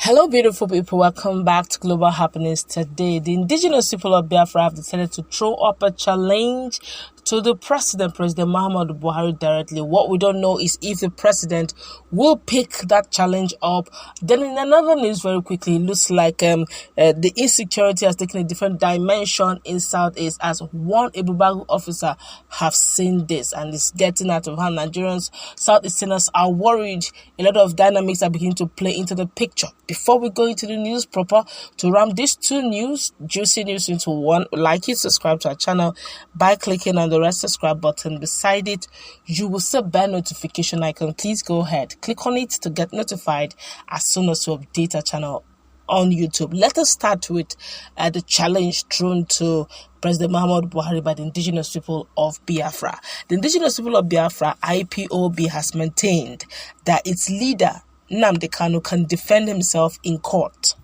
Hello, beautiful people. Welcome back to Global Happenings. Today, the indigenous people of Biafra have decided to throw up a challenge to the President Muhammadu Buhari directly. What we don't know is if the president will pick that challenge up. Then in another news, very quickly, it looks like the insecurity has taken a different dimension in Southeast as one Ebubeagu officer have seen this and it's getting out of hand. Nigerians, Southeasterners are worried. A lot of dynamics are beginning to play into the picture. Before we go into the news proper, to ram these two juicy news into one, like it, subscribe to our channel by clicking on the red subscribe button. Beside it, you will see a bell notification icon. Please go ahead, click on it to get notified as soon as we update our channel on YouTube. Let us start with the challenge thrown to President Muhammadu Buhari by the indigenous people of Biafra. The indigenous people of Biafra, Ipob, has maintained that its leader, Nnamdi Kanu, can defend himself in court.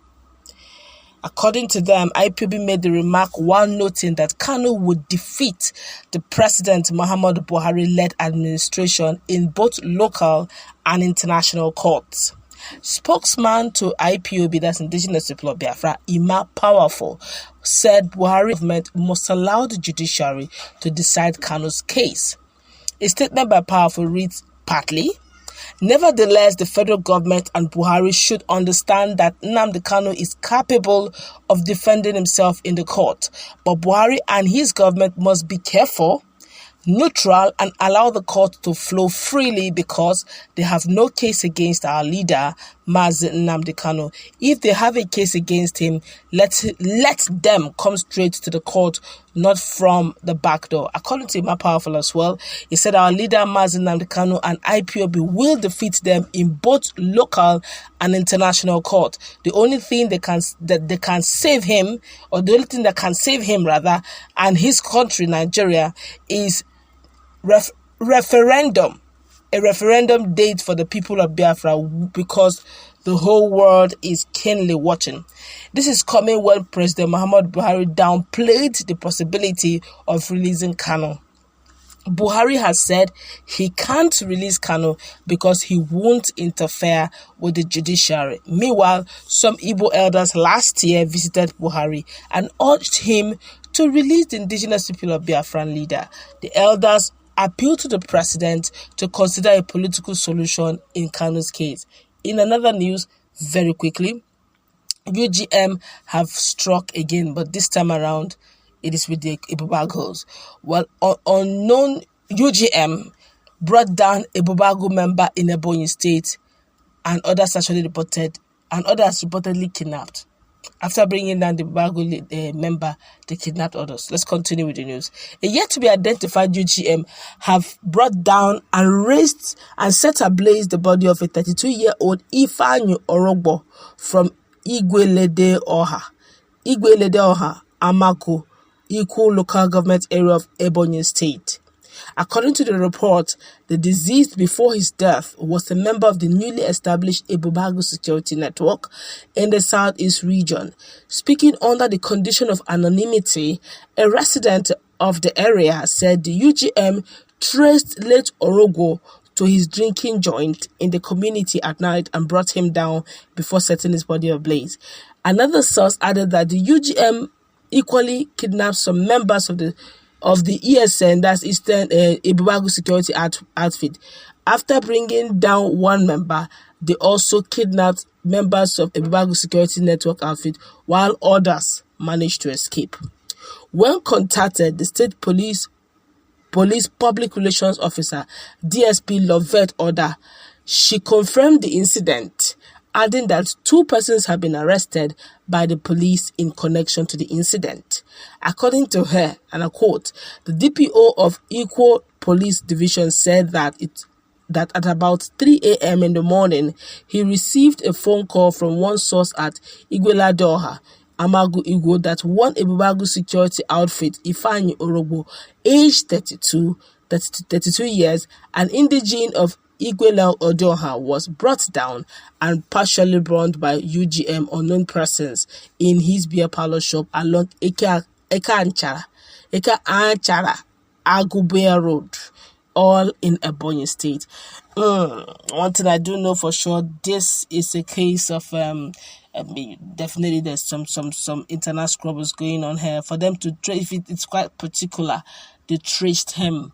According to them, Ipob made the remark while noting that Kanu would defeat the President Muhammadu Buhari-led administration in both local and international courts. Spokesman to Ipob, that's indigenous people of Biafra, Ima Powerful, said Buhari government must allow the judiciary to decide Kanu's case. A statement by Powerful reads partly, "Nevertheless, the federal government and Buhari should understand that Nnamdi Kanu is capable of defending himself in the court, but Buhari and his government must be careful, neutral, and allow the court to flow freely because they have no case against our leader, Mazi Nnamdi Kanu. If they have a case against him, let them come straight to the court, not from the back door." According to Ima Powerful as well, he said our leader, Mazi Nnamdi Kanu, and Ipob will defeat them in both local and international court. The only thing they can save him, or the only thing that can save him rather, and his country, Nigeria, is referendum. A referendum date for the people of Biafra, because the whole world is keenly watching. This is coming when President Muhammadu Buhari downplayed the possibility of releasing Kanu. Buhari has said he can't release Kanu because he won't interfere with the judiciary. Meanwhile, some Igbo elders last year visited Buhari and urged him to release the indigenous people of Biafran leader. The elders appealed to the president to consider a political solution in Kanu's case. In another news, very quickly, UGM have struck again, but this time around, it is with the Ebubeagus. Well, unknown UGM brought down Ebubeagu member in Ebonyi State, and others reportedly kidnapped. After bringing down the Ebubeagu member, they kidnapped others. Let's continue with the news. A yet to be identified UGM have brought down and raised and set ablaze the body of a 32-year-old Ifeanyi Orogbo from Igwe Oha, Amako, Ikwu local government area of Ebonyi State. According to the report, the deceased before his death was a member of the newly established Ebubeagu security network in the southeast region. Speaking under the condition of anonymity, a resident of the area said the UGM traced late Orogbo to his drinking joint in the community at night and brought him down before setting his body ablaze. Another source added that the UGM equally kidnapped some members of the ESN, that's Eastern Ebubeagu security outfit. After bringing down one member, they also kidnapped members of Ebubeagu security network outfit, while others managed to escape. When contacted, the state police public relations officer, DSP Lovette Oda, she confirmed the incident, adding that 2 persons have been arrested by the police in connection to the incident. According to her, and I quote, the DPO of Equal Police Division said that at about 3 a.m. in the morning, he received a phone call from one source at Igwe Amagu Igbo, that one Ebubeagu security outfit, Ifeanyi Orogbo, aged 32 years, an indigene of Igwe Odoha, was brought down and partially burned by UGM unknown persons in his beer parlor shop along Eka Anchara Agubea Road all in Ebonyi State. One thing I do know for sure, this is a case of definitely there's some internal squabbles going on here for them to trace. It's quite particular. They traced him,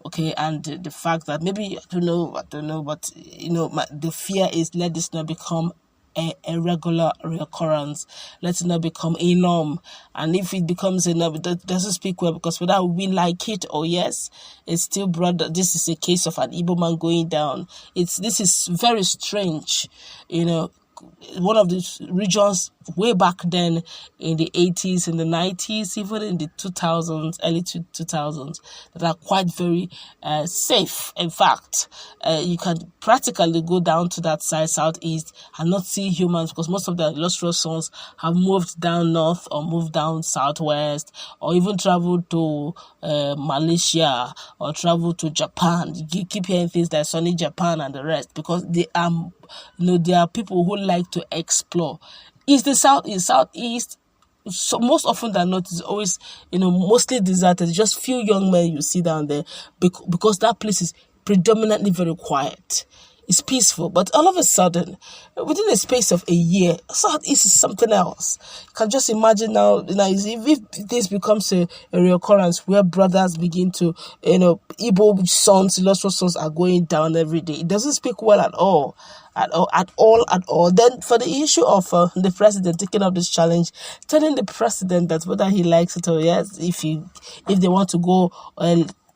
okay, and the fact that maybe I don't know, but the fear is, let this not become a regular reoccurrence. Let it not become a norm. And if it becomes a norm, it doesn't speak well, because whether we like it or yes, it's still brought that this is a case of an Igbo man going down. This is very strange, one of the regions way back then in the 80s, in the 90s, even in the 2000s, early 2000s, that are quite very safe. In fact, you can practically go down to that side, southeast, and not see humans, because most of the illustrious sons have moved down north or moved down southwest, or even traveled to Malaysia or traveled to Japan. You keep hearing things like sunny Japan and the rest, because they are there are people who like to explore. Is the southeast, so most often than not, is always mostly deserted. Just few young men you see down there, because that place is predominantly very quiet. It's peaceful, but all of a sudden, within a space of a year, southeast is something else. You can just imagine now, if this becomes a reoccurrence where brothers begin to, Igbo sons, illustrious sons are going down every day. It doesn't speak well at all. Then for the issue of the president taking up this challenge, telling the president that whether he likes it or yes, if they want to go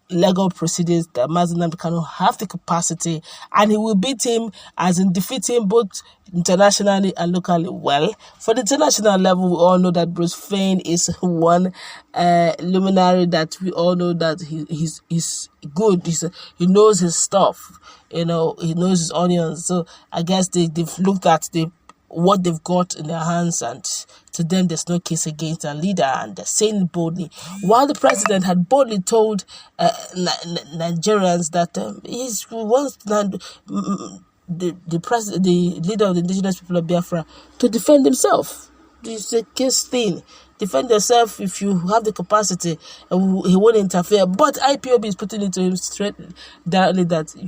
legal proceedings, that Nnamdi Kanu have the capacity, and he will beat him, as in defeat him both internationally and locally. Well, for the international level, we all know that Bruce Fein is one luminary that we all know that he's good. He knows his stuff. He knows his onions. So I guess they've looked at what they've got in their hands, and to them there's no case against their leader, and they're saying it boldly. While the president had boldly told Nigerians that he wants the leader of the indigenous people of Biafra to defend himself. It's a case thing. Defend yourself if you have the capacity, and he won't interfere. But Ipob is putting it to him straight directly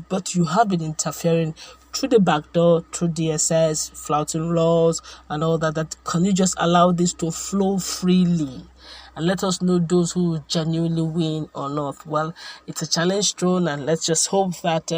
but you have been interfering through the back door, through DSS, flouting laws and all that. Can you just allow this to flow freely? And let us know those who genuinely win or not. Well, it's a challenge thrown, and let's just hope that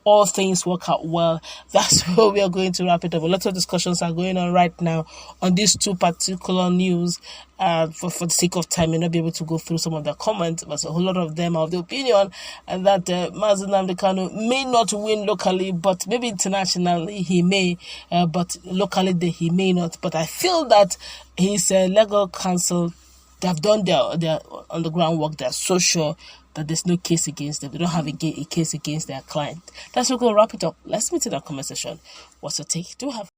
all things work out well. That's where we are going to wrap it up. A lot of discussions are going on right now on these two particular news. For the sake of time, you'll not be able to go through some of the comments, but a whole lot of them are of the opinion and that Nnamdi Kanu may not win locally, but maybe internationally he may, but locally he may not. But I feel that his legal counsel, they have done their on the ground work. They're so sure that there's no case against them. They don't have a case against their client. That's where we're going to wrap it up. Let's meet in the comment section. What's your take? Do have